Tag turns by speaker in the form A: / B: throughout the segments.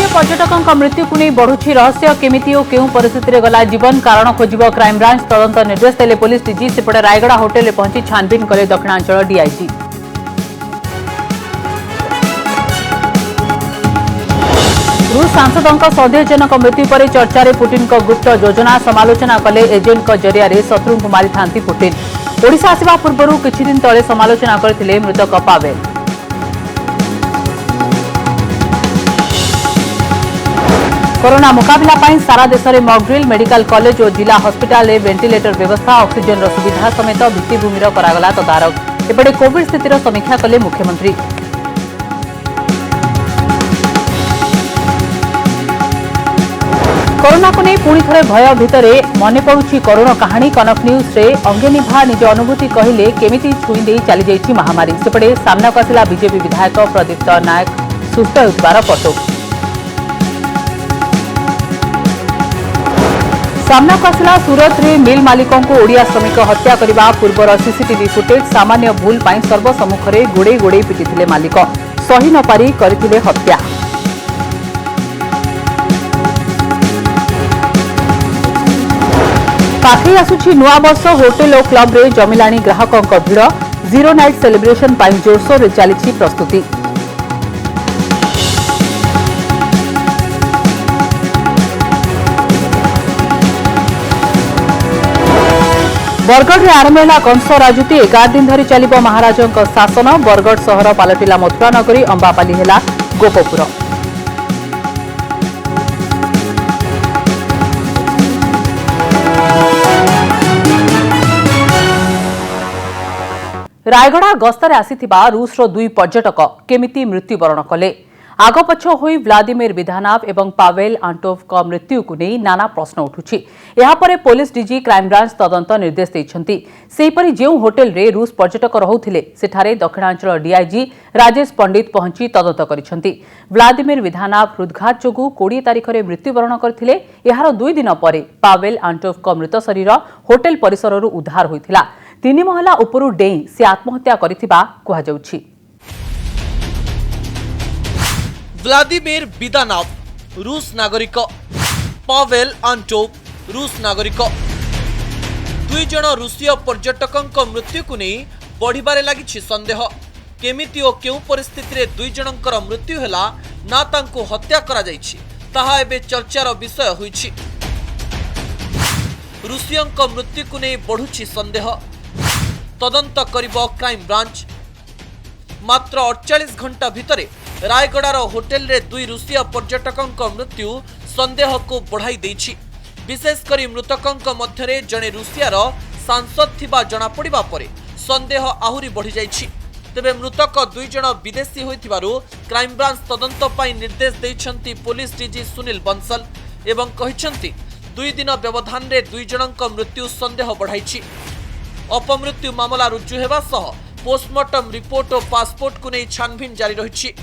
A: पर्यटकों मृत्यु को नहीं बढ़ुची रहस्य केमिति और केउ परिस्थिति रे गला जीवन कारण खोजिब क्राइमब्रांच तदंत निर्देश देले पुलिस डीजी सेपटे रायगड़ा होटेल में पहुंची छानबीन कले दक्षिणांचल डीआईजी। रूस सांसदों सौदेहजनक मृत्यु पर चर्चा पुटिन को गुप्त योजना समालोचना कले एजेंट जरिया शत्रु को मारी था पुटिन। ओडिशा आसिबा पूर्व किछि दिन तले समालोचना करथिले मृतक पावेल। कोरोना मुकाबला पाई सारा देश में मॉकड्रिल मेडिकल कॉलेज और जिला हॉस्पिटल में वेंटिलेटर व्यवस्था ऑक्सीजन सुविधा समेत भित्तिभूमि करागला तदारक। एपटे कोविड स्थितिर समीक्षा कले मुख्यमंत्री। कोरोना को नहीं पुणी थे भय भितर मन पड़ुछि करुण कहानी। कनक न्यूज रे अंगे निभा निज अनुभूति कहले केमिति छुई दे चली जाइछि महामारी। सेपटे सामना को आसिला बीजेपी विधायक प्रदीप्त नायक सुस्थ होइबार फोटो। सामना को आसिला सूरत रे मिल मालिकों को ओडिया श्रमिक हत्या करने पूर्वर सीसीटीवी फुटेज। सामान्य भूल पाई सर्वसम्मुखें गोड़े गोड़े पिटिथिले मालिक सही न पारी करथिले हत्या। पाखई आसुछि नुआ वर्ष होटेल और क्लब रे जमिलानी ग्राहकों भिड़। जीरो नाइट सेलिब्रेशन पाई जोरसोर रे चली प्रस्तुति। बरगढ़ में आरंभ है कंस राजूती। 11 दिन धरी चलिबो महाराजों शासन। बरगढ़ सहर पलटिला मथुरा नगरी। अंबापाली है गोपपुर। रायगड़ा गस्तर आसीथिबा रूसर 2 पर्यटक केमिति मृत्युवरण कले। आगपछ होई व्लादिमिर विधानाव एवं पावेल आंटोव मृत्यु को नहीं नाना प्रश्न उठुछि। यापर पुलिस डीजी क्राइमब्रांच तदंत निर्देश देइछन्ति। सेहीपरि जेउ होटेल रे रूस पर्यटक रहुथिले सेठारे दक्षिणांचल डीआईजी राजेश पंडित पहुंची तदंत करिछन्ति। व्लादिमिर विधानाव हृदघात जोगु 20 तारिख रे मृत्युवरण करथिले। यार 2 दिन परे पावेल आंटोव मृत शरीर होटेल परिसररु उद्धार होइथिला। 3 महला उपरु डेई से आत्महत्या करिथिबा कुहा जाउछि।
B: व्लादिमिर विदानाव रूस नागरिक, पावेल आंटोव रूस नागरिक। 2 जण रूसीय पर्यटकों मृत्यु को नहीं बढ़िबारे लागिछि संदेह। केमिति और केउ परिस्थिति रे 2 जनकर मृत्यु हैला ना तांको हत्या करा जाइछि ताहा एबे चर्चार विषय होइछि। रूसीयंक मृत्यु को नहीं बढ़ुछि संदेह। तदंत करिबो क्राइम ब्रांच। मात्र 48 घंटा भितरे रायगड़ार होटेल रे 2 रूसीय पर्यटकों मृत्यु संदेह को बढ़ाई देछि। विशेषकर मृतकों मध्य जड़े रूसियार सांसद थिबा जना पड़िबा परे संदेह आहुरी बढ़ी जाइछि। तेबे मृतक 2 जण विदेशी होइथिबारु क्राइम ब्रांच तदंत पाई निर्देश दैछन्ति पुलिस डीजी सुनील बंसल एवं कहिछन्ति 2 दिन व्यवधान रे 2 जनक मृत्यु संदेह बढ़ाइछि। अपमृत्यु मामला रुजु हेबा सह पोस्टमार्टम रिपोर्ट और पासपोर्ट को नहीं छानबीन जारी रही।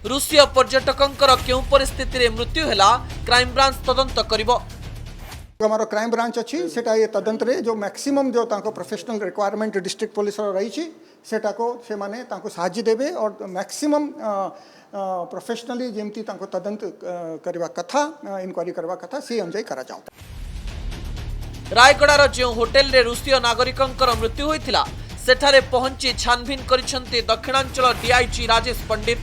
B: रूसीय पर्यटकों क्यों परिस्थिति रे मृत्यु हैला क्राइम ब्रांच तदंत करिबो।
C: हमारा क्राइम ब्रांच अच्छी सेटा ये तदंत रे जो मैक्सिमम जो तांको प्रोफेशनल रिक्वायरमेंट डिस्ट्रिक्ट पुलिस रही सेटा को से माने तांको साहाय्य देबे और मैक्सिमम प्रोफेशनली जेमती तांको तदंत करवा कथा इंक्वायरी करवा कथा से अनुसार करा जाऊ।
B: रायगड़ार जो होटेल रे रूसीय नागरिकों मृत्यु होइथिला सेठारे पहुंची छानबीन करिसंती दक्षिणांचल डीआईजी राजेश पंडित।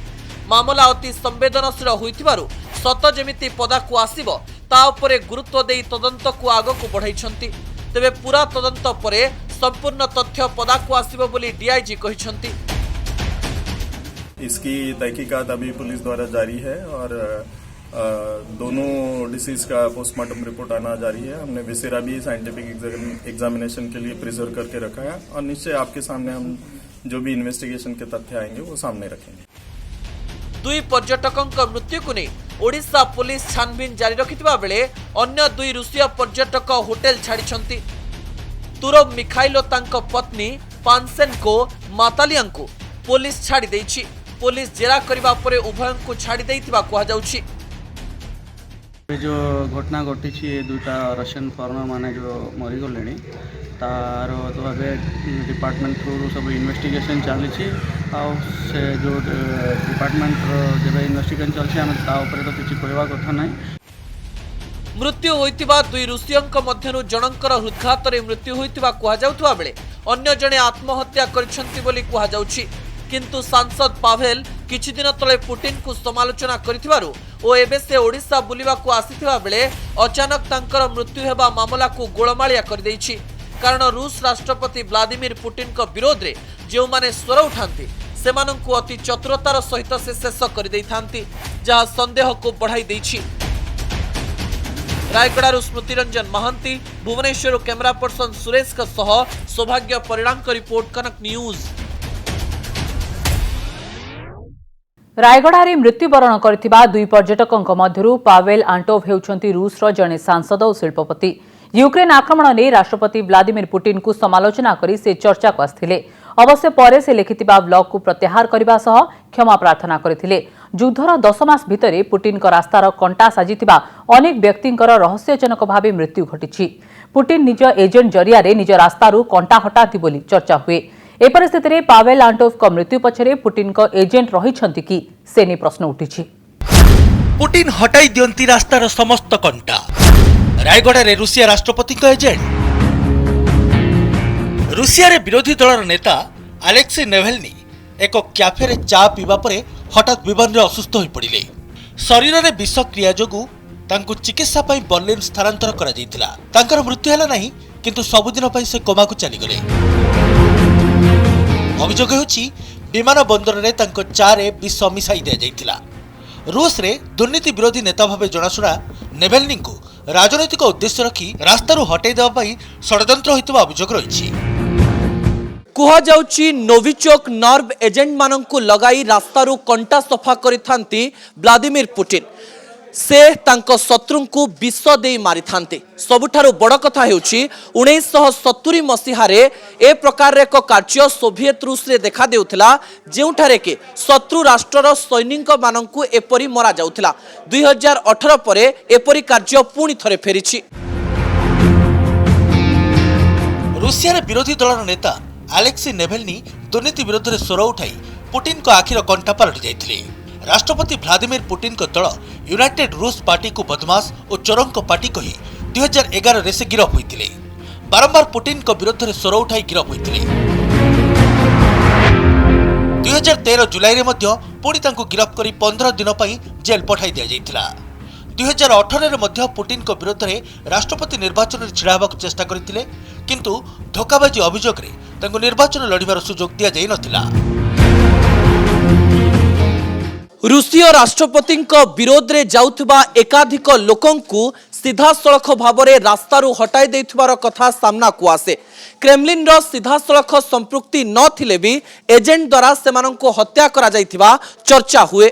B: मामला अति संवेदनशील होइथिबारु सत जेमिति पदाकु आसीबो ता उपरे गुरुत्व देई तदंत को आगकु बढ़ाइछंती। तेबे पूरा तदंत परे संपूर्ण तथ्य पदाकु आसीबो बोली डीआईजी कहिसंती।
D: इसकी तहकीकात अभी पुलिस द्वारा जारी है और दोनों डिसीज का पोस्टमार्टम रिपोर्ट आना जारी है। हमने विसेरा भी साइंटिफिक एग्जामिनेशन के लिए प्रिजर्व करके रखा है और निश्चय आपके सामने हम जो भी इन्वेस्टिगेशन के तथ्य आएंगे वो सामने रखेंगे।
B: 2 पर्यटकों मृत्यु को नहीं ओडिशा पुलिस छानबीन जारी रखिथिबा बेले अन्य 2 रूसीय पर्यटक होटेल छाड़िछंती। तुरब मिखाइलो तांको पत्नी पानसेनको मातालियांको पुलिस छाड़ी देइछि। पुलिस जेरा करबा परे उभयंको छाड़ी देइथिबा कुहा जाउछि।
E: जो घटना घटी 2टा रशियन फॉरेनर माने जो मरीगले तार तो भाव डिपार्टमेंट थ्रू सब इन्वेस्टिगेशन चली ଆଉ ସେ ଯେଉଁ ଡିପାର୍ଟମେଣ୍ଟର ଯେବେ ଇନଭେଷ୍ଟିଗେସନ୍ ଚାଲିଛି ଆମେ ତା ଉପରେ ତ କିଛି କହିବା କଥା ନାହିଁ।
B: मृत्यु होइतिबा दुई ऋषियंक मध्यरु जनंकर हृदघातरे मृत्यु होइतिबा कुहा जाउथुवा बेले अन्य जणे आत्महत्या करिसंती बोली कुहा जाउछि। किंतु सांसद पावेल किछि दिन तले पुतिन को समालोचना करिथिबारु ओ एबे से ओडिसा बुलिबा को आसीथिबा बेले अचानक तांकर मृत्यु हेबा मामला को गोळमाळिया कर दैछि। कारण रूस राष्ट्रपति व्लादिमीर पुतिन को विरोध रे जेउ माने स्वर उठांती सेमानंकु अति चतुरतार सहित से शेष कर दैथांती जहा संदेह को बढ़ाई दैछि। रायगड़ारू स्मृति रंजन महांती, भुवनेश्वर कैमरा पर्सन सुरेश का सह सौभाग्य परिणाम का रिपोर्ट कनक न्यूज।
A: रायगड़ारे मृत्युवरण करथिबा दुई पर्यटकଙ୍କ ମଧ୍ୟରୁ ପାଭେଲ ଆଣ୍ଟୋଭ ହେଉଛନ୍ତି ରୁଷର ଜଣେ ସାଂସଦ ଓ ଶିଳ୍ପପତି। ୟୁକ୍ରେନ ଆକ୍ରମଣ ନେଇ ରାଷ୍ଟ୍ରପତି ଭ୍ଲାଦିମିର ପୁଟିନଙ୍କୁ ସମାଲୋଚନା କରି ସେ ଚର୍ଚ୍ଚାକୁ ଆସିଥିଲେ। ଅବଶ୍ୟ ପରେ ସେ ଲେଖିଥିବା ବ୍ଲଗକୁ ପ୍ରତ୍ୟାହାର କରିବା ସହ କ୍ଷମା ପ୍ରାର୍ଥନା କରିଥିଲେ। ଯୁଦ୍ଧର 10 ମାସ ଭିତରେ ପୁଟିନଙ୍କ ରାସ୍ତାର କଣ୍ଟା ସାଜିଥିବା ଅନେକ ବ୍ୟକ୍ତିଙ୍କର ରହସ୍ୟଜନକ ଭାବେ ମୃତ୍ୟୁ ଘଟିଛି। ପୁଟିନ ନିଜ ଏଜେଣ୍ଟ ଜରିଆରେ ନିଜ ରାସ୍ତାରୁ କଣ୍ଟା ହଟାନ୍ତି ବୋଲି ଚର୍ଚ୍ଚା ହୁଏ। ए परिस्थिति में पावेल आंटोव मृत्यु पछरे पुटिन को एजेंट रही कि से नहीं प्रश्न उठी।
F: पुटिन हटाई दियंती रास्तार समस्त कंटा। रायगड़ा रे रूसिया राष्ट्रपति को एजेंट। रूसिया रे विरोधी दलर नेता अलेक्सी नेवेल्नी एक कैफे रे चा पीवा परे हठात विमान रे असुस्थ होई पड़िले। शरीर रे विषक्रिया जोगु तांको चिकित्सा पई बर्लिन स्थानांतर करा जायतिला। तांकर मृत्यु हला नाही किंतु सबुदिन पई से कोमा को चली गले। अभियोग होछि विमान बंदर रे तांको चारे विष मिसाई दिया जायतिला। रूस रे दुर्नीति विरोधी नेता भावे जनाशुना नेवेल्नी को राजनैतिक उद्देश्य रखी रास्तारू हटाई देवा पई षडयंत्र होइतबा अभियोग रहिछि।
B: कुहा जाउछि नोविचोक नर्व एजेंट मानंकु लगाई रास्तारू कंटा सफा करिथांती व्लादिमीर पुतिन। से तांको शत्रुंकु विष देई मारिथांते। सबुठारु बड़ कथा हेउछि 1970 मसीहारे ए प्रकार एक कार्य सोभियत रूस रे देखा देउथिला जेउठारे के शत्रु राष्ट्रर सैनिक मानंकु एपरि मरा जाउथिला। 2018 परे एपरि कार्य पुणी थरे फेरिछि।
F: रूसिया रे विरोधी दलर नेता अलेक्सी नेवेल्नी दुर्नीति विरोध रे स्वर उठाई पुटिन को आखिर कंटा पलटि जाइथिले। राष्ट्रपति व्लादिमीर पुटिन को दल यूनाइटेड रूस पार्टी को बदमाश और चोरंक पार्टी कही 2011 रे से गिरफ होइतिले। बारंबार पुटिन को विरोध रे स्वर उठाई गिरफ होइतिले। 2013 जुलाई रे मध्य पुणी तांको गिरफ करी 15 दिन पई जेल पठाई दिया जाइतिला। 2018 रे मध्य पुटिन को विरोध रे राष्ट्रपति निर्वाचन रे छिड़ा हेबाक चेष्टा करथिले किंतु धोखाबाजी अभियोग रे तांको निर्वाचन लड़िबार सुजोग दिया जाई नथिला।
B: रूसीय राष्ट्रपति विरोध रे जाउथबा एकाधिक लोकंकु सीधासलख भावरे रास्तारू हटाई देइथबार कथा सामना को आसे। क्रेमलिन रो सीधासलख संपृक्ति न थिले भी एजेंट द्वारा सेमानंको हत्या करा जाइथिबा चर्चा हुए।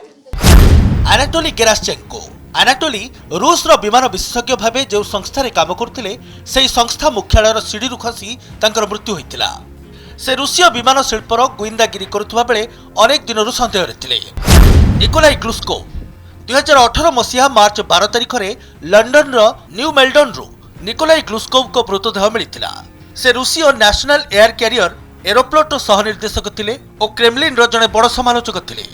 F: अनाटोली गेराश्चेंको अनाटोली रूस रो विमान विशेषज्ञ भावे जो संस्था रे काम करथिले सेही संस्था मुख्यालयर सीढ़ी रु खसी तांकर मृत्यु होइतिला। से रूसीय विमान शिल्पर गुइंदागिरी करुथबा बेले अनेक दिनरु संदेह रहिथिले। निकोलाई ग्लुस्कोव 2018 मसीहा मार्च 12 तारिख रे लंडन रो न्यू मेल्डन रु निकोलाई ग्लुस्कोव को मृतदेह मिलिथिला। से रूसीय नेशनल एयर कैरियर एरोफ्लोट सह निर्देशक थिले और क्रेमलिन रो जने बड़ समालोचक थिले।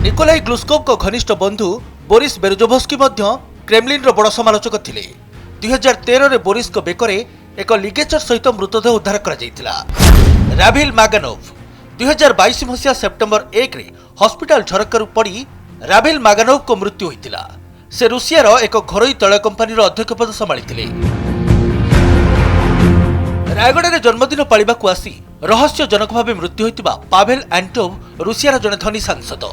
F: निकोलाई ग्लुस्कोव को घनिष्ठ बंधु बोरिस बेरुजोवस्की मध्य क्रेमलिन रो बड़ समालोचक थिले। 2013 रे बोरिस को बेकरे एक लिगेचर सहित मृतदेह उद्धार करा जायतिला। राभिल मागानोव 2022 मसीहा सेप्टेम्बर 1 रे हॉस्पिटल झरकारू पड़ी राभिल मागानोव को मृत्यु होइतिला। से रूसियार एक घरोई तैल कंपानीर अध्यक्ष पद संभाळिथिले। रायगड़ा रे जन्मदिन पाळिबाकू आसी रहस्यजनक भावे मृत्यु होइतिबा पावेल आंटोव रूसियार जने धनी सांसद।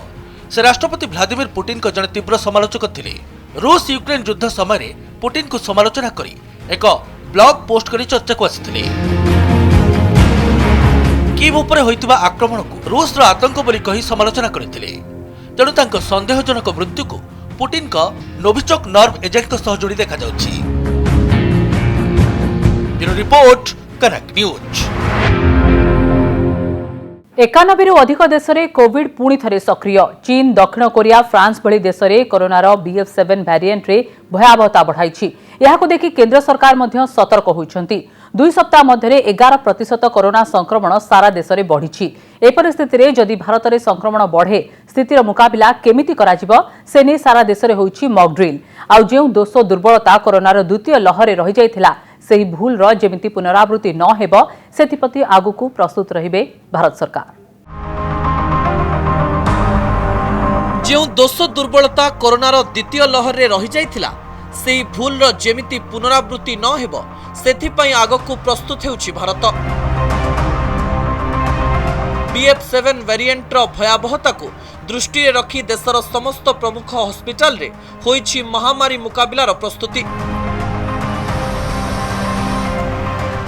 F: से राष्ट्रपति व्लादिमीर पुटिन को जने तीव्र समालोचक थिले। रूस यूक्रेन युद्ध समय पुटिन को समालोचना करी एक ब्लॉग पोस्ट करी चर्चा को आसिथिले। कीव उपरे होइतिबा आक्रमण को रूस रो आतंक बोली कही समालोचना करथिले। तेणु तांको संदेहजनक मृत्यु को पुटिन का नोविचोक नर्व एजेंट को सह जोड़ी देखा जाउछि। ब्यूरो रिपोर्ट कनक न्यूज।
A: 91 अधिक देश में कोविड पुणी थे सक्रिय। चीन, दक्षिण कोरिया, फ्रांस भली देश में कोरोनार BF7 भैरिएंट रे भयावहता बढ़ाई। यहां देखि केंद्र सरकार मध्य सतर्क होइछंती। 2 सप्ताह मध्य 11% कोरोना संक्रमण सारा देश में बढ़ी। ए परिस्थिति में जदि भारत में संक्रमण बढ़े स्थितिर मुकाबला केमिति कराजिबो से नहीं सारा देश में होइछि मॉक ड्रिल। आउ जे दोष दुर्बलता कोरोनार द्वितीय लहर रही जाइथिला सेही भूलर जेमिति पुनरावृत्ति न हेबो सेथिप्रति आगुकू प्रस्तुत रहिबे भारत सरकार।
B: जो दोष दुर्बलता कोरोनार द्वितीय लहर रे रही जाइथिला सेही भूलर जेमिति पुनरावृत्ति न हेबो सेथिपई आगकू प्रस्तुत हेउछि भारत। BF7 वेरिएंट रो भयावहता को दृष्टि रखी देशर समस्त प्रमुख हॉस्पिटल रे होइछि महामारी मुकाबलार प्रस्तुति।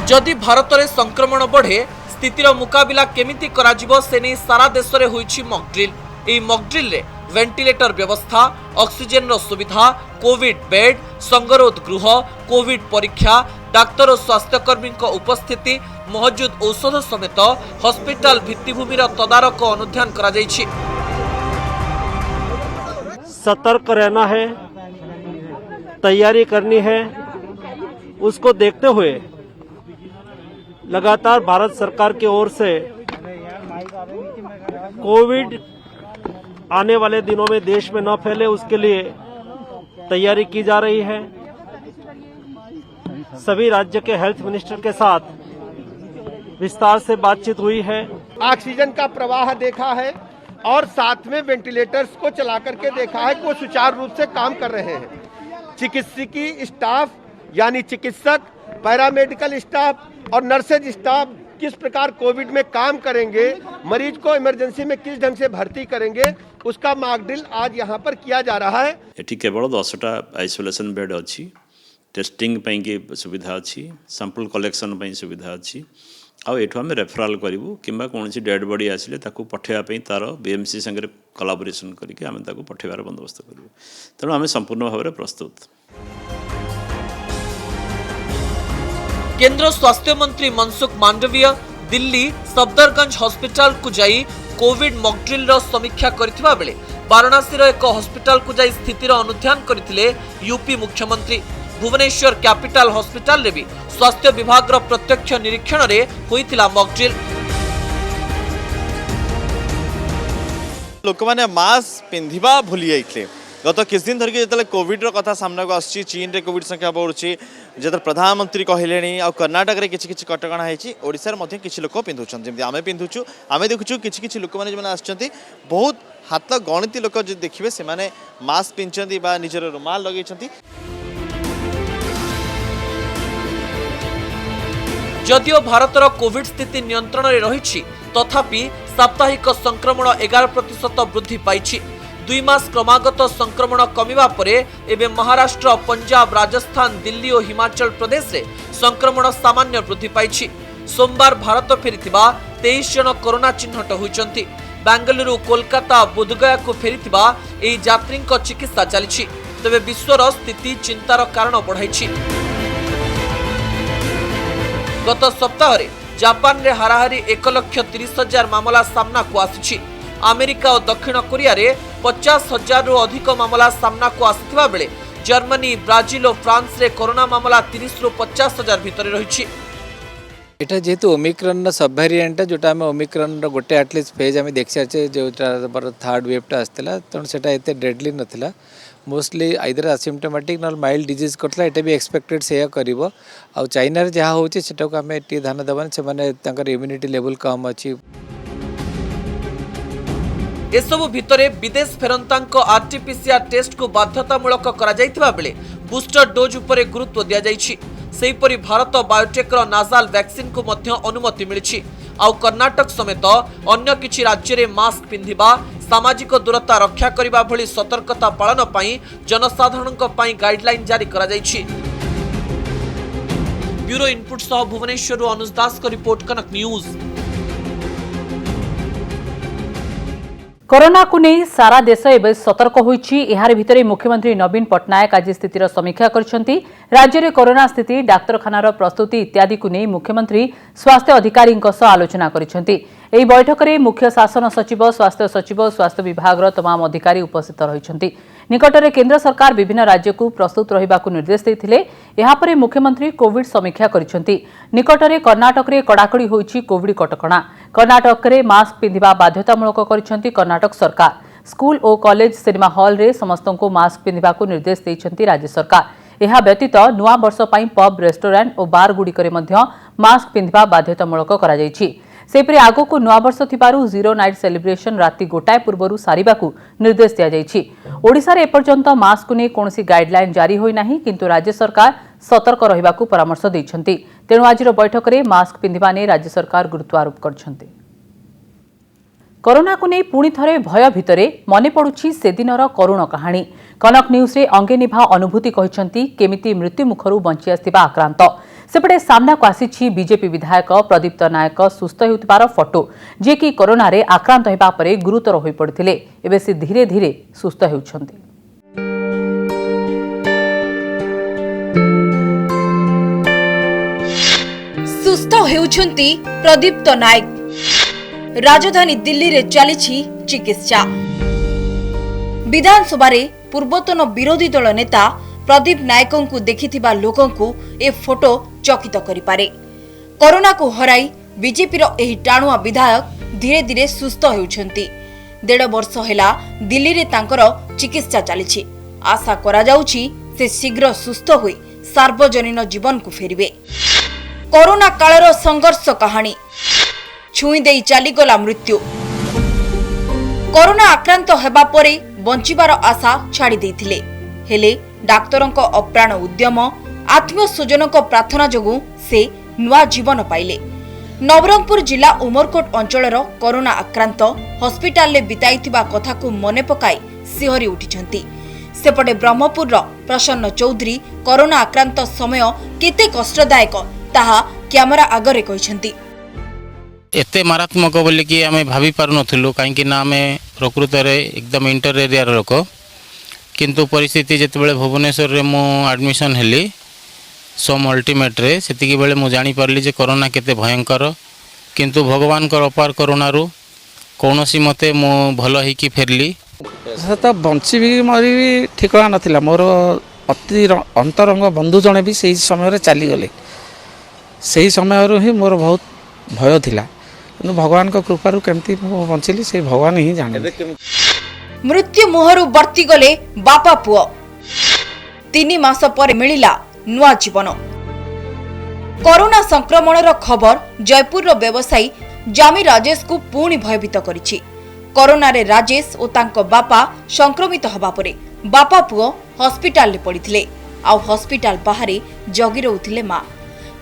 B: जदि भारत रे संक्रमण बढ़े स्थितिर मुकाबला केमिति कराजिबो से नहीं सारा देश रे होइछि मॉक ड्रिल। एई मॉक ड्रिल रे वेंटिलेटर व्यवस्था, ऑक्सीजन रो सुविधा, कोविड बेड, संगरोध गृह, कोविड परीक्षा, डाक्तर और स्वास्थ्यकर्मी उपस्थिति, मौजूद औषध समेत हॉस्पिटल भित्तिभूमि तदारक अनुध्यान करा जाइछि।
G: सतर्क रहना है, तैयारी करनी है। उसको देखते हुए लगातार भारत सरकार की ओर से कोविड आने वाले दिनों में देश में न फैले उसके लिए तैयारी की जा रही है। सभी राज्य के हेल्थ मिनिस्टर के साथ विस्तार से बातचीत हुई है।
H: ऑक्सीजन का प्रवाह देखा है और साथ में वेंटिलेटर्स को चला करके देखा है कि वो सुचारू रूप से काम कर रहे हैं। चिकित्सकीय स्टाफ यानी चिकित्सक, पैरामेडिकल स्टाफ और नर्सेज स्टाफ किस प्रकार कोविड में काम करेंगे, मरीज को इमरजेंसी में किस ढंग से भर्ती करेंगे, उसका मॉक ड्रिल आज यहाँ पर किया जा रहा है।
I: एटी केवल 10टा आइसोलेशन बेड अच्छी, टेस्टिंग की सुविधा अच्छी, सैंपल कलेक्शन सुविधा अच्छी। आउ एठू आम रेफराल करूँ कि कौन डेड बॉडी आसिले ताकू पठेवाई तार BMC संगे कोलाबोरेशन करके आम ताकू पठेबार बंदोबस्त करूँ। तेणु आम संपूर्ण भाव में प्रस्तुत।
B: केंद्र स्वास्थ्य मंत्री मनसुख मांडवीय दिल्ली सफदरगंज हॉस्पिटल को जाई कोविड मॉक ड्रिल रो समीक्षा करथिबा बेले वाराणसी रो एक हॉस्पिटल को जाई स्थितिर अनुध्यान करथिले यूपी मुख्यमंत्री। भुवनेश्वर कैपिटल हॉस्पिटल रे भी स्वास्थ्य विभाग रो प्रत्यक्ष निरीक्षण रे होइतिला मॉक ड्रिल।
J: लोक माने मास्क पिंधिबा भूली जाइतले। गत किछ दिन धरिक जो कोविड कथा सामना को आसी, चीन रे कोविड संख्या बढ़ुची, जो प्रधानमंत्री कहले आ कर्नाटक रे किछि किछि कटकणा होइछि, ओडिसा रे मध्ये किछि लोक पिंधुछन, जेमि आमे पिंधुछु। आमे देखुछु किछि किछि लोक माने जे आछंती बहुत हाथ गणित लोक जे देखिबे से माने मास्क पिंचंती बा निजर रुमाल लगैछंती।
B: जदियो भारतर कोविड स्थिति नियंत्रण रे रहिछि तथापि साप्ताहिक संक्रमण 11% वृद्धि पाइछि। 2 मास क्रमागत संक्रमण कमिबा परे एबे महाराष्ट्र, पंजाब, राजस्थान, दिल्ली और हिमाचल प्रदेश रे संक्रमण सामान्य वृद्धि पाइछि। सोमवार भारत फेरिथिबा 23 जन कोरोना चिन्हट होइचंती। बेंगलुरु, कोलकाता, बुधगया को फेरिथिबा एही यात्रीक चिकित्सा चलिछि। तबे विश्वर स्थिति चिंतार कारण बढ़ाइछि। गत सप्ताह रे जापान रे हाराहारी 1,30,000 मामला सामना को आसिछि। अमेरिका और दक्षिण कोरिया रे 50,000 रु अधिक मामला सामना को आसिथिबा बेले जर्मनी, ब्राजिल और फ्रांस रे कोरोना मामला 30 रु 50,000 भितर रहिछि।
K: एटा जेहेतु ओमिक्रॉन सब वेरिएंट जोटा आम ओमिक्रॉन गोटे एटलिस्ट फेज आम देखि सारे जो थर्ड वेवटा आसला तेणु से एत डेडली नाला। मोस्टली आइदर असिम्टोमेटिक ना माइल्ड डिजीज करता एटा भी एक्सपेक्टेड से करिवो। आ चाइना रे जहाँ होचे सेटा को आम टी ध्यान देबान से माने तांकर इम्यूनिटी लेवल कम अछि।
B: एसबु भितरे विदेश फेरंतांको RT-PCR टेस्ट को बाध्यतामूलक करा जाइथिबा बेले बूस्टर डोज उपरे गुरुत्व दिया जाइछि। सेहिपरि भारत बायोटेक रो नाजाल वैक्सीन को मध्य अनुमति मिलिछि। आउ कर्नाटक समेत अन्य किछि राज्य रे मास्क पिंधिबा, सामाजिक दूरता रक्षा करिबा भली सतर्कता पालन पई जनसाधारणक पई गाइडलाइन जारी करा जाइछि। ब्यूरो इनपुट सह भुवनेश्वर अनुज दास को रिपोर्ट, कनक न्यूज।
A: कोरोना को नहीं सारा देश एवं सतर्क होइछि। एहार भितरे मुख्यमंत्री नवीन पट्टनायक आज स्थितिर समीक्षा करछंती। राज्य में कोरोना स्थिति, डाक्तरखानार प्रस्तुति इत्यादि को नहीं मुख्यमंत्री स्वास्थ्य अधिकारी आलोचना करछंती। एही बैठक में मुख्य शासन सचिव, स्वास्थ्य सचिव, स्वास्थ्य विभाग तमाम अधिकारी उपस्थित रहिछंती। निकटरे केंद्र सरकार विभिन्न राज्य को प्रस्तुत रहिबाकु निर्देश देथिले। एहापरे मुख्यमंत्री कोविड समीक्षा करिसेंती। निकटरे कर्नाटक रे कड़ाकड़ी होईछि कोविड कटकणा। कर्नाटक रे मास्क पिंधिबा बाध्यतामूलक करिसेंती कर्नाटक सरकार। स्कूल और कॉलेज सिनेमा हॉल रे समस्तंको मास्क पिंधिबाकु निर्देश देइछंती राज्य सरकार। एहा व्यतीत नुआ वर्ष पई पब रेस्टोरेंट और बार गुड़िकरे मध्य मास्क पिंधिबा बाध्यतामूलक करा जायछि। सेपरि आगको नुआ वर्ष थिबारु जीरो नाइट सेलिब्रेशन राति गोटाए पूर्वरु सारिबाकु निर्देश दिया जायछि। ओडिसा रे एपर्यंत मास्क ने कोनोसी गाइडलाइन जारी होई नाही, किंतु राज्य सरकार सतर्क रहिबाकु परामर्श दैछंती। तेणु आजिर बैठक रे मास्क पिंधिबा ने राज्य सरकार गुरुत्व आरोप करछंती। कोरोना को नहीं पुणी थरे भय भितरे मने पड़ुछि से दिनर करुण कहानी। कनक न्यूज रे अंगे निभा अनुभूति कहिसंती केमिति मृत्यु मुखरु बंची आस्तिबा आक्रांत। सेपटे सामना को आसीछि बीजेपी विधायक प्रदीप्त नायक सुस्थ हेउतिबार फोटो, जे कि कोरोना रे आक्रांत हेबा परे गुरुतर होई पड़िथिले। एबे से धीरे धीरे सुस्थ हेउछंती।
L: सुस्थ हेउछंती प्रदीप्त नायक। राजधानी दिल्ली रे चलीछि चिकित्सा। विधानसभा रे पूर्वतन विरोधी दल नेता प्रदीप नायकों को देखिथिबा लोकों को ए फोटो चकित करि पारे। कोरोना को हराई बीजेपी रो एही टाणुआ विधायक धीरे धीरे सुस्थ हेउछंती। 1.5 वर्ष हेला दिल्ली रे तांकर चिकित्सा चलीछि। आशा करा जाउछि से शीघ्र सुस्थ होई सार्वजनीन जीवन को फेरिबे। कोरोना कालर संघर्ष कहानी छुई देई चलीगला मृत्यु। कोरोना आक्रांत हेबा परे बंचिबार आशा छाड़ी देइथिले, हेले डाक्तरंक अप्राण उद्यम आत्मीय स्वजनक प्रार्थना जोगु से नुआ जीवन पाइले। नवरंगपुर जिला उमरकोट अंचलर कोरोना आक्रांत हॉस्पिटल ले बिताइथिबा कथा को मने पकाई सिहरी उठिछंती। सेपटे ब्रह्मपुर प्रसन्न चौधरी कोरोना आक्रांत समय केते कष्टदायक ताहा कैमरा आगरे कहिसंती।
M: एते मारात्मक बोली कि आमे भाभी पार नथिलु, काहेकि ना आमे प्रकृत रे एकदम इंटर एरिया लोक, किंतु परिस्थिति जेते बेले भुवनेश्वर रे मु एडमिशन हेली सोम अल्टीमेट रे, सेतिकी बेले मु जानि परली जे कोरोना केते भयंकर। किंतु भगवान कर अपार कोरोना रु कोनोसी मते मु भलो ही कि फेरली।
E: तो बंची भी मरी भी ठिकना नथिला। मोर अति अंतरंग बंधु जने भी सही समय रे चली गले। सही समय रो ही मोर बहुत भय थिला, भगवान को कृपारू केमती बंचिली से भगवान ही जाने।
L: मृत्यु मुहरु बर्ती गले बापा पुओ। 3 मास पर मिलिला नुआ जीवन। कोरोना संक्रमणर खबर जयपुर व्यवसायी जामी राजेश को पुणी भयभीत करिछि। कोरोना रे राजेश और तांको बापा संक्रमित हबा परे बापा पुओ हॉस्पिटल रे पड़िथिले। आ हॉस्पिटल बाहरे जगी रहउथिले मां।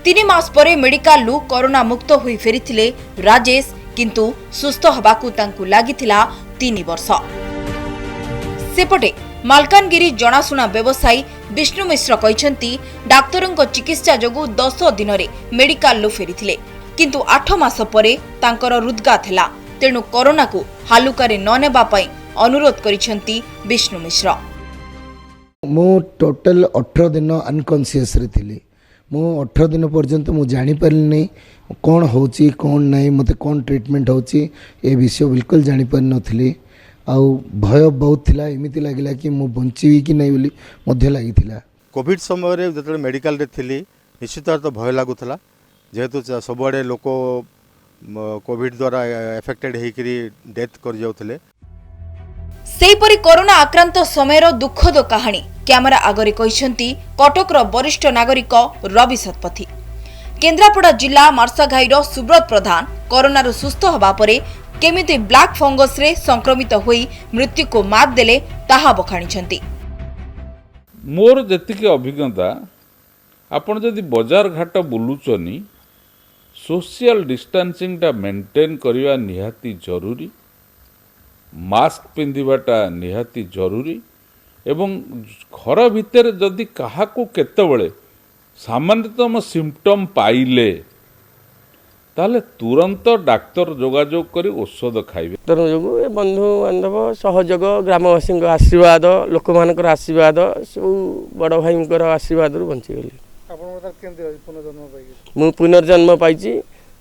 L: 3 मास परे मेडिकल लु कोरोना मुक्त हुई फेरिथिले राजेश, किंतु सुस्थ हबाकू तांकू लागिथिला 3 वर्ष। सेपटे मालकानगिरी जनाशुना व्यवसायी विष्णु मिश्र कहिसंती डाक्तरंको चिकित्सा जोगु 10 दिन रे मेडिकल लु फेरिथिले, किंतु 8 मास परे तांकर हृदघात हैला। तेणु कोरोना को हालुकारे न नेबा पई अनुरोध करिसंती विष्णु मिश्र।
N: मो टोटल 18 दिन अनकॉन्शियस रे थिली। मु 18 दिन पर्यंत मु जानी पारली नहीं कौन होची कौन नहीं, मते कौन ट्रीटमेंट होची ए विषय बिल्कुल जानी पार नथिली। आउ भय बहुत थिला, एमिति लागिला कि मु बंचीबी कि नहीं बोली मध्य लागिथिला।
O: कोविड समय रे जतले मेडिकल रे थिली निश्चित तो भय लागुथला, जेहेतु सबआडे लोक कोविड द्वारा एफेक्टेड हेकरी डेथ कर जाउथले।
L: सेहीपरि कोरोना आक्रांत समयर दुखद कहानी कैमरा आगरे कहिसंती कटकर वरिष्ठ नागरिक रवि शतपथी। केन्द्रापड़ा जिला मार्साघाईर सुब्रत प्रधान कोरोना सुस्थ हबा परे केमिति ब्लैक फंगस रे संक्रमित होई मृत्यु को मात देले ताहा बखाणिसंती।
P: मोर जेतिकी अभिज्ञता, आपण जदि बाजार घाट बुलुचनी सोशल डिस्टेंसिंग टा मेंटेन करिवा निहाती जरूरी, मास्क पिंधिबाटा निहाती जरूरी, एवं घर भितर जदि काहाकू केतेबेले सामान्यतम सिम्पटम पाइले ताले तुरंत डाक्तर जोगाजोग करी औषध खाइबे।
Q: डर जोगु बंधु बांधव सहयोग ग्रामवासी आशीर्वाद लोक मानकर आशीर्वाद सब बड़ भाई आशीर्वाद रु बंची गली। मु पुनर्जन्म पाइछि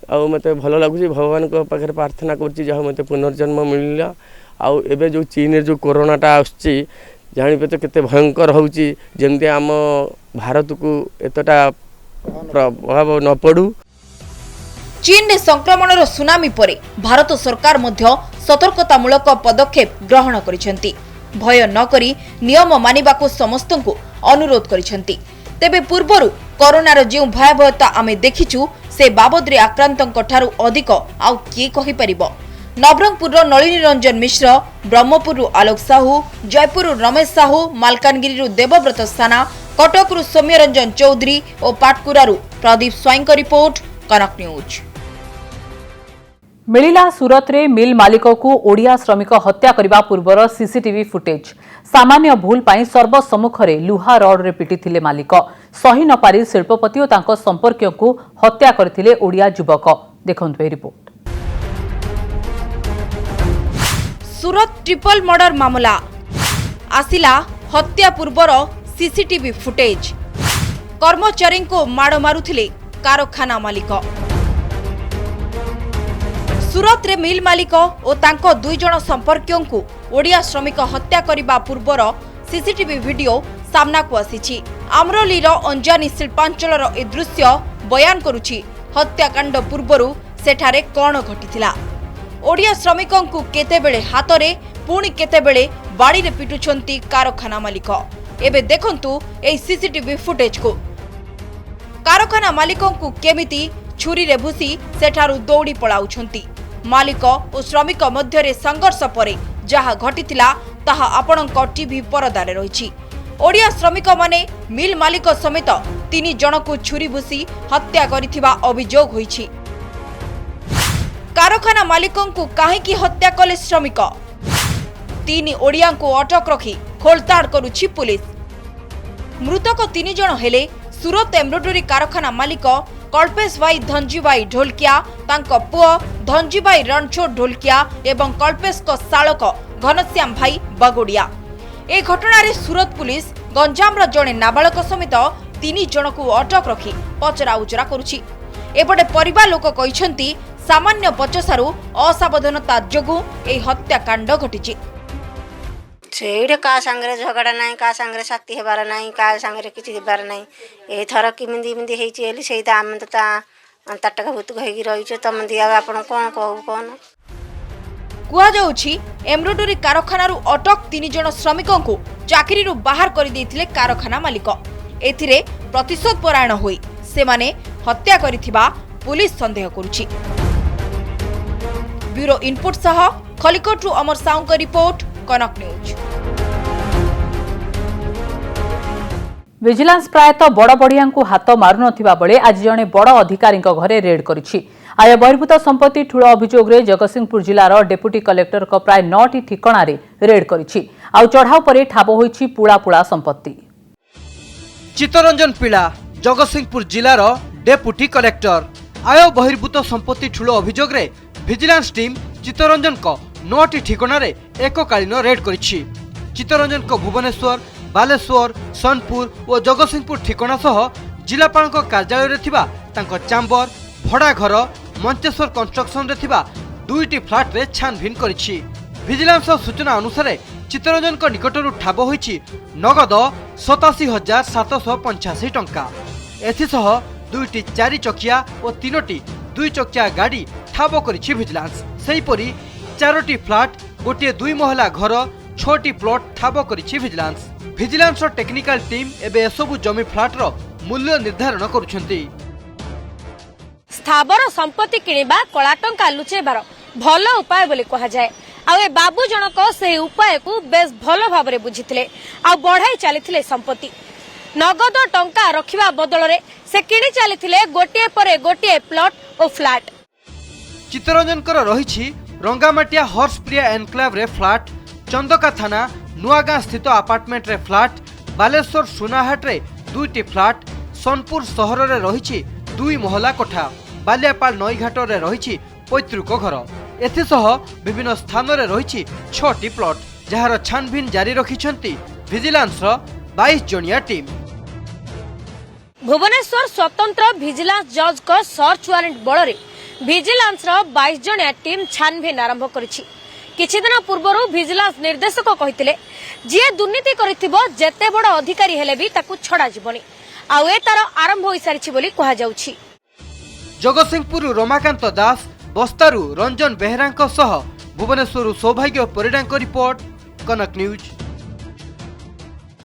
Q: आ मते भल लागुछि। भगवान को पाखे प्रार्थना करछि जहाँ मते पुनर्जन्म मिलला। आउ एबे जो चीन रे जो कोरोनाटा आछि जानिपे तो केते भयंकर होउची जेमते आम भारत को एतटा प्रभाव न पड़ू।
L: चीन रे संक्रमणर सुनामी परे भारत सरकार मध्य सतर्कतामूलक पदक्षेप ग्रहण करिसेंती। भय न करी नियम मानिबाकू समस्तंकु अनुरोध करिसेंती। तेबे पूर्वरु कोरोनार जे भयावहता आमे देखिचु से बाबदरे आक्रांतंक ठारू अधिक आउ किए कहि परिबो। नवरंगपुर नलिनी रंजन मिश्र, ब्रह्मपुर आलोक साहू, जयपुर रमेश साहू, मालकानगिरी देवव्रत साना, कटक सौम्य रंजन चौधरी और पाटकुरारू प्रदीप स्वाईं का रिपोर्ट, कनक न्यूज।
A: मिलिला सूरत रे मिल मालिक को ओडिया श्रमिक हत्या करने पूर्वर सीसीटीवी फुटेज। सामान्य भूल पाई सर्वसम्मुखरे लुहा रड रे पिटिथिले मालिक। सही न पारी शिल्पपति और तांको संपर्कियों को हत्या करथिले ओडिया युवक। देखंतु ए रिपोर्ट।
L: सूरत ट्रिपल मर्डर मामला आसिला हत्या पूर्वर सीसीटीवी फुटेज। कर्मचारी को माड़ मारुथिले कारखाना मालिक। सूरत रे मिल मालिक और तांको दुई जण संपर्कियों को ओडिया श्रमिक हत्या करिबा पूर्वर सीसीटीवी वीडियो सामना को आसीछि। आमरोलीर अंजानी शिल्पांचलर ए दृश्य बयान करुछि हत्याकांड पूर्वरु सेठारे कोन घटिथिला। ओडिया श्रमिकों को केतेबेले हातरे पुणी केतेबेले बाड़ी रे पिटुछंती कारखाना मालिक। एबे देखंतु ए सीसीटीवी फुटेज को। कारखाना मालिकों को केमिति छुरी रे भूसी सेठारु दौड़ी पळाउछंती। मालिक और श्रमिक मध्यरे संघर्ष परे जहा घटिथिला ताहा आपणक टीवी परदारे रहिछि। ओडिया श्रमिक माने मिल मालिक समेत 3 जण को छुरी भूसी हत्या करिथिबा अभियोग होइछि। कारखाना मालिकों को काहेकि हत्या कले श्रमिक? 3 ओडिया को अटक रखी खोलताड़ करुछि पुलिस। मृतक 3 जण हेले सूरत एम्ब्रोडरी कारखाना मालिक कल्पेश भाई धनजीभाई ढोलकिया, तांको पुओ धनजीभाई रणछोड़ ढोलकिया एवं कल्पेश को सालक घनश्याम भाई बगोडिया। ए घटना सूरत पुलिस गंजाम जड़े नाबालक समेत 3 जण को अटक रखी पचरा उचरा करुछि। एपटे परिवार लोक कहिसंती सामान्य पचसारू असावधानता जोगु ए हत्याकांड घटिछि।
R: सेडे का संगरे झगड़ा नाही, का संगरे साथी हेबार नाही, का संगरे किछि हेबार नाही। ए थर किमिंदी मिंदी हेछि एली सेइता आमे त तटका भूत हेगी रहिछे तम दिया आपण कोन कहू कोन।
L: कुआ जाउछि एम्ब्रोडरी कारखानारू अटक 3 जण श्रमिकों को चाकरी बाहर कर देथिले कारखाना मालिक। एथिरे प्रतिशोध परायण होई से माने हत्या करिथिबा पुलिस संदेह करुछि। ब्यूरो इनपुट सह खलिकोटरू अमर साहू का रिपोर्ट, कनक न्यूज।
A: विजिलेंस प्रायतः बड़ बढ़िया हाथ मारू नथिबा बेले आज जड़े बड़ अधिकारी घरे रेड करिछि। आय बहिर्भूत संपत्ति ठूल अभियोग रे जगतसिंहपुर जिलार डेप्यूटी कलेक्टर प्राय 9टी ठिकाना रेड करिछि। आउ चढ़ाऊ पर ठाब होइछि पुड़ा पुड़ा संपत्ति।
S: चित्तरंजन पीड़ा जगतसिंहपुर जिलार डेप्यूटी कलेक्टर। आय बहिर्भूत संपत्ति ठूल अभियोग रे विजिलेंस टीम चित्तरंजन को 9टी ठिकाना एककालीन रेड करिछि। चित्तरंजन को भुवनेश्वर, बालेश्वर, सोनपुर और जगतसिंहपुर ठिकाना सह जिलापाल कार्यालय रे थिबा तांको चांबर, भड़ा घर, मंचेश्वर कंस्ट्रक्शन रे थिबा 2टी फ्लाट रे छानभिन करिछि। विजिलेंस सूचना अनुसार चित्तरंजन को निकटरू ठाब होइछि नगद 87,785 टंका। एथिसह 2टी 4 चकिया और 3टी 2 चकिया गाड़ी ठाब करिछि विजिलेंस। सेहिपरि 4टी फ्लाट, गोटे 2 महला घर, 6टी प्लॉट ठाब करिछि विजिलेंस। विजिलेंस टेक्निकल टीम एबे एसबु जमी फ्लाट रो मूल्य निर्धारण करुछंती।
T: स्थावर संपत्ति किनिबा कला टंका लुचेबार भल उपाय बोली कहा जाए। आ ए बाबू जनक से उपाय को बेस भल भाबरे बुझिथिले आ बढ़ाई चलीथिले संपत्ति। नगद टंका रखिबा बदल रे से किनि चलीथिले गोटे परे गोटे प्लॉट और फ्लैट।
S: चित्तरंजन कर रहिछि रंगामाटिया हॉर्स प्रिया एनक्लेव रे फ्लैट, चंदका थाना नुआगां स्थित अपार्टमेंट रे फ्लैट, बालेश्वर सुनाहाट रे 2टी फ्लैट, सोनपुर सहर रे रहिछि 2 महला कोठा, बालियापाल नईघाट रे रहिछि पैतृक घर। एथिसह विभिन्न स्थान रे रहिछि 6टी प्लॉट जहार छानभिन जारी रखिछंती विजिलेंस रो 22 जणिया टीम।
T: भुवनेश्वर स्वतंत्र विजिलेंस जज को सर्च वारंट बल रे विजिलेंस रो 22 जणिया टीम छानभिन आरंभ करिछि। किछि दिन पूर्व विजिलेंस निर्देशक कहिथिले जे दुर्नीति करिथिबो जेते बड़ अधिकारी हेले भी ताकू छडा जिवनी आउ ए तार आरंभ होई सारिछि बोली कहा जाउछि।
S: जगतसिंहपुर रमाकांत दास, बस्तारू रंजन बेहरा भुवनेश्वर सौभाग्य परिडा रिपोर्ट, कनक न्यूज।